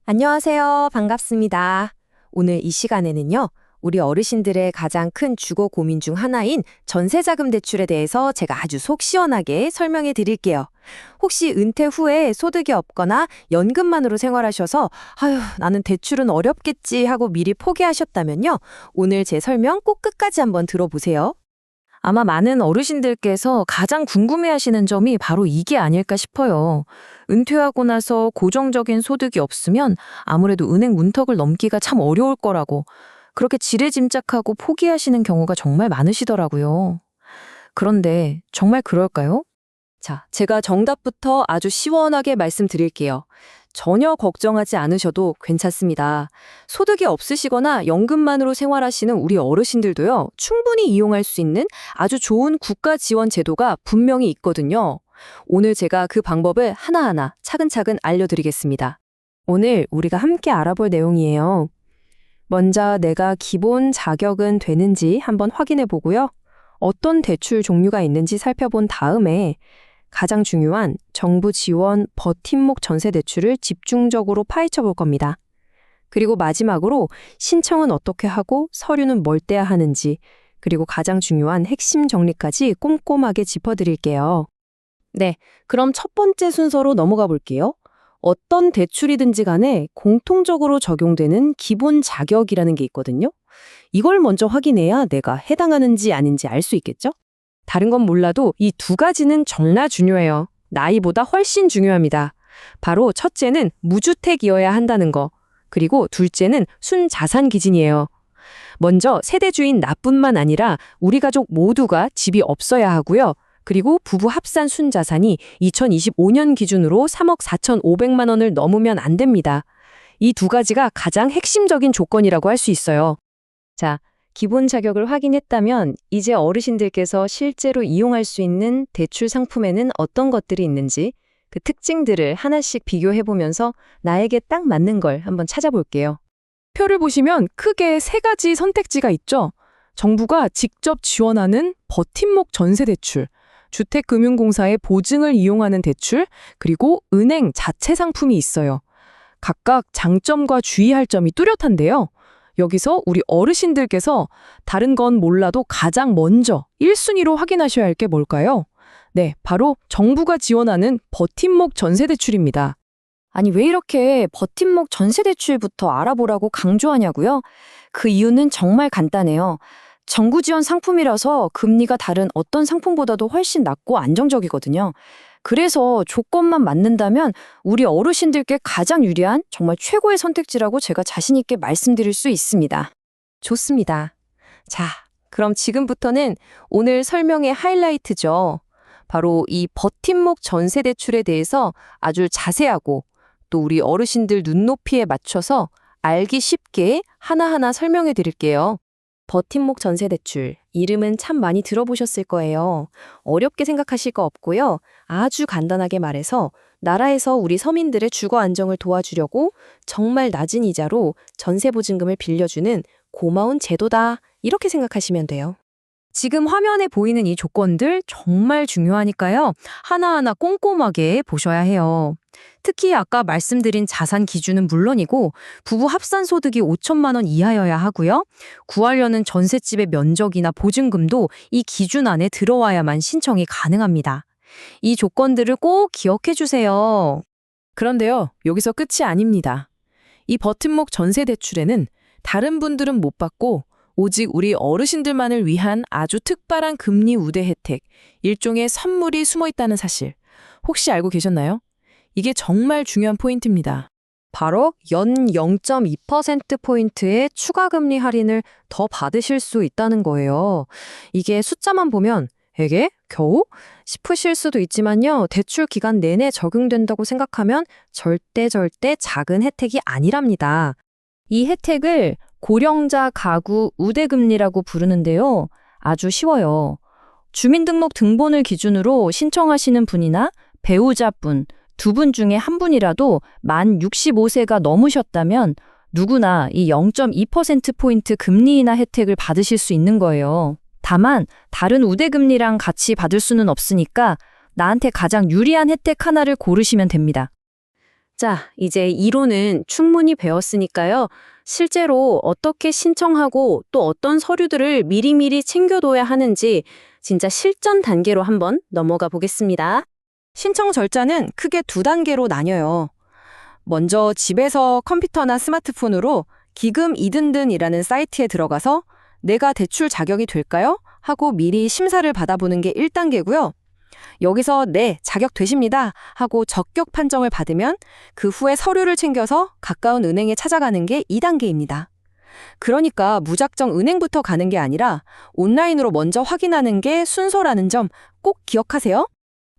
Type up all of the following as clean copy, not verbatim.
안녕하세요. 반갑습니다. 오늘 이 시간에는요, 우리 어르신들의 가장 큰 주거 고민 중 하나인 전세자금 대출에 대해서 제가 아주 속 시원하게 설명해 드릴게요. 혹시 은퇴 후에 소득이 없거나 연금만으로 생활하셔서, 아휴, 나는 대출은 어렵겠지 하고 미리 포기하셨다면요, 오늘 제 설명 꼭 끝까지 한번 들어보세요. 아마 많은 어르신들께서 가장 궁금해하시는 점이 바로 이게 아닐까 싶어요. 은퇴하고 나서 고정적인 소득이 없으면 아무래도 은행 문턱을 넘기가 참 어려울 거라고 그렇게 지레짐작하고 포기하시는 경우가 정말 많으시더라고요. 그런데 정말 그럴까요? 자, 제가 정답부터 아주 시원하게 말씀드릴게요. 전혀 걱정하지 않으셔도 괜찮습니다. 소득이 없으시거나 연금만으로 생활하시는 우리 어르신들도요, 충분히 이용할 수 있는 아주 좋은 국가 지원 제도가 분명히 있거든요. 오늘 제가 그 방법을 하나하나 차근차근 알려드리겠습니다. 오늘 우리가 함께 알아볼 내용이에요. 먼저 내가 기본 자격은 되는지 한번 확인해 보고요. 어떤 대출 종류가 있는지 살펴본 다음에 가장 중요한 정부 지원 버팀목 전세 대출을 집중적으로 파헤쳐 볼 겁니다. 그리고 마지막으로 신청은 어떻게 하고 서류는 뭘 떼야 하는지, 그리고 가장 중요한 핵심 정리까지 꼼꼼하게 짚어드릴게요. 네, 그럼 첫 번째 순서로 넘어가 볼게요. 어떤 대출이든지 간에 공통적으로 적용되는 기본 자격이라는 게 있거든요. 이걸 먼저 확인해야 내가 해당하는지 아닌지 알 수 있겠죠? 다른 건 몰라도 이 두 가지는 정말 중요해요. 나이보다 훨씬 중요합니다. 바로 첫째는 무주택이어야 한다는 거, 그리고 둘째는 순자산 기준이에요. 먼저 세대주인 나뿐만 아니라 우리 가족 모두가 집이 없어야 하고요. 그리고 부부 합산 순자산이 2025년 기준으로 3억 4,500만 원을 넘으면 안 됩니다. 이 두 가지가 가장 핵심적인 조건이라고 할 수 있어요. 자, 기본 자격을 확인했다면 이제 어르신들께서 실제로 이용할 수 있는 대출 상품에는 어떤 것들이 있는지 그 특징들을 하나씩 비교해보면서 나에게 딱 맞는 걸 한번 찾아볼게요. 표를 보시면 크게 세 가지 선택지가 있죠. 정부가 직접 지원하는 버팀목 전세 대출, 주택금융공사의 보증을 이용하는 대출, 그리고 은행 자체 상품이 있어요. 각각 장점과 주의할 점이 뚜렷한데요. 여기서 우리 어르신들께서 다른 건 몰라도 가장 먼저 1순위로 확인하셔야 할 게 뭘까요? 네, 바로 정부가 지원하는 버팀목 전세대출입니다. 아니, 왜 이렇게 버팀목 전세대출부터 알아보라고 강조하냐고요? 그 이유는 정말 간단해요. 정부 지원 상품이라서 금리가 다른 어떤 상품보다도 훨씬 낮고 안정적이거든요. 그래서 조건만 맞는다면 우리 어르신들께 가장 유리한 정말 최고의 선택지라고 제가 자신 있게 말씀드릴 수 있습니다. 좋습니다. 자, 그럼 지금부터는 오늘 설명의 하이라이트죠. 바로 이 버팀목 전세 대출에 대해서 아주 자세하고 또 우리 어르신들 눈높이에 맞춰서 알기 쉽게 하나하나 설명해 드릴게요. 버팀목 전세 대출, 이름은 참 많이 들어보셨을 거예요. 어렵게 생각하실 거 없고요. 아주 간단하게 말해서 나라에서 우리 서민들의 주거 안정을 도와주려고 정말 낮은 이자로 전세 보증금을 빌려주는 고마운 제도다. 이렇게 생각하시면 돼요. 지금 화면에 보이는 이 조건들 정말 중요하니까요. 하나하나 꼼꼼하게 보셔야 해요. 특히 아까 말씀드린 자산 기준은 물론이고 부부 합산 소득이 5천만 원 이하여야 하고요. 구하려는 전셋집의 면적이나 보증금도 이 기준 안에 들어와야만 신청이 가능합니다. 이 조건들을 꼭 기억해 주세요. 그런데요, 여기서 끝이 아닙니다. 이 버팀목 전세 대출에는 다른 분들은 못 받고 오직 우리 어르신들만을 위한 아주 특별한 금리 우대 혜택, 일종의 선물이 숨어 있다는 사실. 혹시 알고 계셨나요? 이게 정말 중요한 포인트입니다. 바로 연 0.2%포인트의 추가 금리 할인을 더 받으실 수 있다는 거예요. 이게 숫자만 보면 에게? 겨우? 싶으실 수도 있지만요. 대출 기간 내내 적용된다고 생각하면 절대 작은 혜택이 아니랍니다. 이 혜택을 고령자 가구 우대금리라고 부르는데요. 아주 쉬워요. 주민등록 등본을 기준으로 신청하시는 분이나 배우자분, 두 분 중에 한 분이라도 만 65세가 넘으셨다면 누구나 이 0.2%포인트 금리 인하 혜택을 받으실 수 있는 거예요. 다만 다른 우대금리랑 같이 받을 수는 없으니까 나한테 가장 유리한 혜택 하나를 고르시면 됩니다. 자, 이제 이론은 충분히 배웠으니까요. 실제로 어떻게 신청하고 또 어떤 서류들을 미리미리 챙겨둬야 하는지 진짜 실전 단계로 한번 넘어가 보겠습니다. 신청 절차는 크게 두 단계로 나뉘어요. 먼저 집에서 컴퓨터나 스마트폰으로 기금 이든든이라는 사이트에 들어가서 내가 대출 자격이 될까요? 하고 미리 심사를 받아보는 게 1단계고요. 여기서 네, 자격 되십니다 하고 적격 판정을 받으면 그 후에 서류를 챙겨서 가까운 은행에 찾아가는 게 2단계입니다. 그러니까 무작정 은행부터 가는 게 아니라 온라인으로 먼저 확인하는 게 순서라는 점 꼭 기억하세요.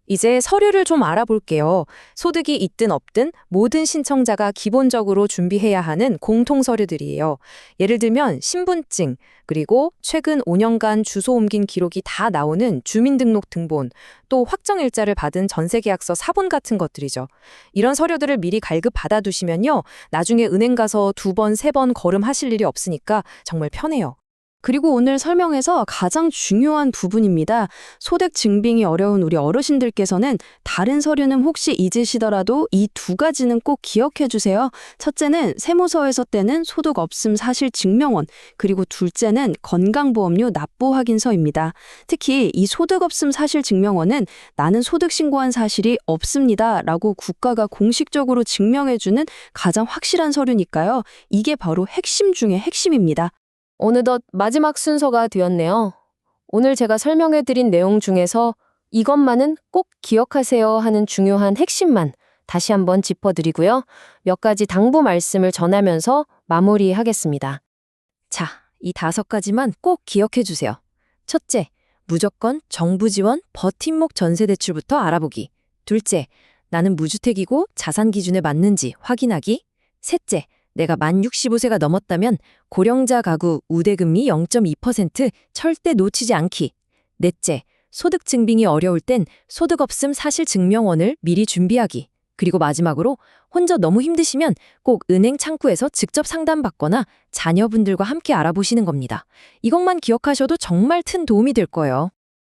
이제 서류를 좀 알아볼게요. 소득이 있든 없든 모든 신청자가 기본적으로 준비해야 하는 공통 서류들이에요. 예를 들면 신분증, 그리고 최근 5년간 주소 옮긴 기록이 다 나오는 주민등록등본, 또 확정일자를 받은 전세계약서 사본 같은 것들이죠. 이런 서류들을 미리 갈급 받아두시면요. 나중에 은행 가서 2번, 3번 거름하실 일이 없으니까 정말 편해요. 그리고 오늘 설명에서 가장 중요한 부분입니다. 소득 증빙이 어려운 우리 어르신들께서는 다른 서류는 혹시 잊으시더라도 이 두 가지는 꼭 기억해 주세요. 첫째는 세무서에서 떼는 소득 없음 사실 증명원, 그리고 둘째는 건강보험료 납부 확인서입니다. 특히 이 소득 없음 사실 증명원은 나는 소득 신고한 사실이 없습니다 라고 국가가 공식적으로 증명해 주는 가장 확실한 서류니까요. 이게 바로 핵심 중의 핵심입니다. 어느덧 마지막 순서가 되었네요. 오늘 제가 설명해드린 내용 중에서 이것만은 꼭 기억하세요 하는 중요한 핵심만 다시 한번 짚어드리고요. 몇 가지 당부 말씀을 전하면서 마무리하겠습니다. 자, 이 5가지만 꼭 기억해 주세요. 첫째, 무조건 정부 지원 버팀목 전세대출부터 알아보기. 둘째, 나는 무주택이고 자산 기준에 맞는지 확인하기. 셋째, 내가 만 65세가 넘었다면 고령자 가구 우대금리 0.2% 절대 놓치지 않기. 넷째, 소득 증빙이 어려울 땐 소득 없음 사실 증명원을 미리 준비하기. 그리고 마지막으로 혼자 너무 힘드시면 꼭 은행 창구에서 직접 상담받거나 자녀분들과 함께 알아보시는 겁니다. 이것만 기억하셔도 정말 큰 도움이 될 거예요.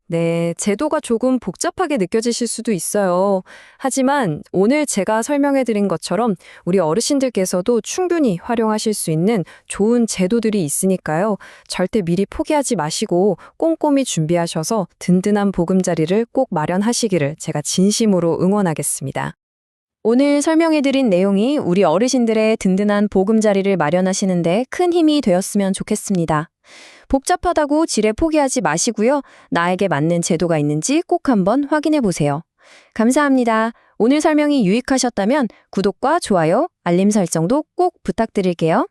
네, 제도가 조금 복잡하게 느껴지실 수도 있어요. 하지만 오늘 제가 설명해드린 것처럼 우리 어르신들께서도 충분히 활용하실 수 있는 좋은 제도들이 있으니까요. 절대 미리 포기하지 마시고 꼼꼼히 준비하셔서 든든한 보금자리를 꼭 마련하시기를 제가 진심으로 응원하겠습니다. 오늘 설명해드린 내용이 우리 어르신들의 든든한 보금자리를 마련하시는데 큰 힘이 되었으면 좋겠습니다. 복잡하다고 지레 포기하지 마시고요. 나에게 맞는 제도가 있는지 꼭 한번 확인해 보세요. 감사합니다. 오늘 설명이 유익하셨다면 구독과 좋아요, 알림 설정도 꼭 부탁드릴게요.